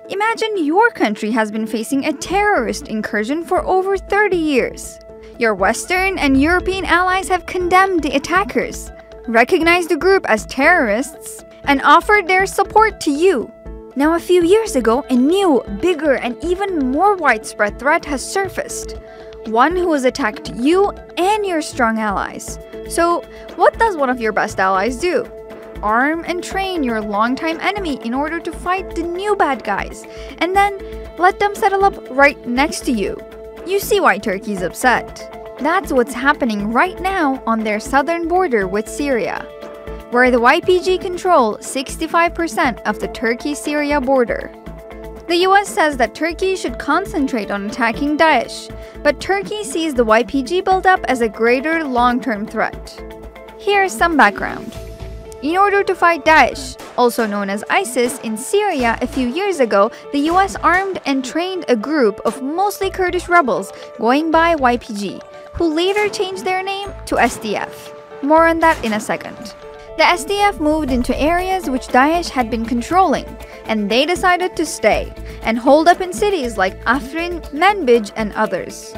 Imagine your country has been facing a terrorist incursion for over 30 years. Your Western and European allies have condemned the attackers, recognized the group as terrorists, and offered their support to you. Now, a few years ago, a new, bigger, and even more widespread threat has surfaced. One who has attacked you and your strong allies. So, what does one of your best allies do? Arm and train your longtime enemy in order to fight the new bad guys, and then let them settle up right next to you. You see why Turkey's upset. That's what's happening right now on their southern border with Syria, where the YPG control 65% of the Turkey-Syria border. The US says that Turkey should concentrate on attacking Daesh, but Turkey sees the YPG buildup as a greater long-term threat. Here's some background. In order to fight Daesh, also known as ISIS, in Syria a few years ago, the US armed and trained a group of mostly Kurdish rebels going by YPG, who later changed their name to SDF. More on that in a second. The SDF moved into areas which Daesh had been controlling, and they decided to stay and hold up in cities like Afrin, Manbij, and others.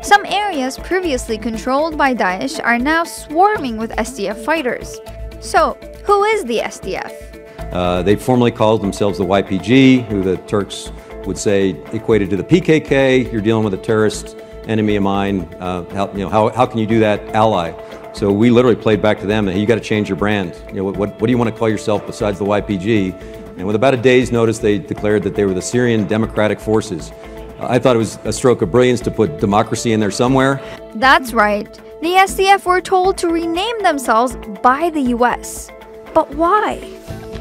Some areas previously controlled by Daesh are now swarming with SDF fighters. So, who is the SDF? They formerly called themselves the YPG, who the Turks would say equated to the PKK. You're dealing with a terrorist enemy of mine. How can you do that, ally? So we literally played back to them, hey, you got to change your brand. What do you want to call yourself besides the YPG? And with about a day's notice, they declared that they were the Syrian Democratic Forces. I thought it was a stroke of brilliance to put democracy in there somewhere. That's right. The SDF were told to rename themselves by the US. But why?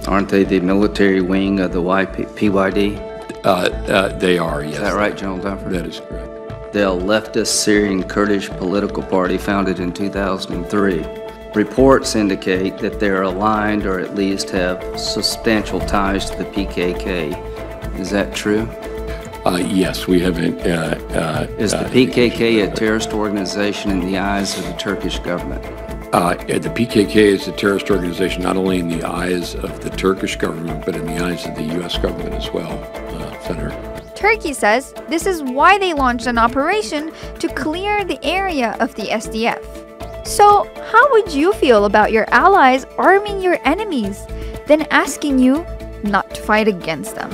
Aren't they the military wing of the PYD? They are, yes. Is that right, General Dunford? That is correct. They're a leftist Syrian Kurdish political party founded in 2003. Reports indicate that they're aligned or at least have substantial ties to the PKK. Is that true? Yes, we have. Is the PKK a terrorist organization in the eyes of the Turkish government? The PKK is a terrorist organization not only in the eyes of the Turkish government, but in the eyes of the U.S. government as well, Senator. Turkey says this is why they launched an operation to clear the area of the SDF. So, how would you feel about your allies arming your enemies, then asking you not to fight against them?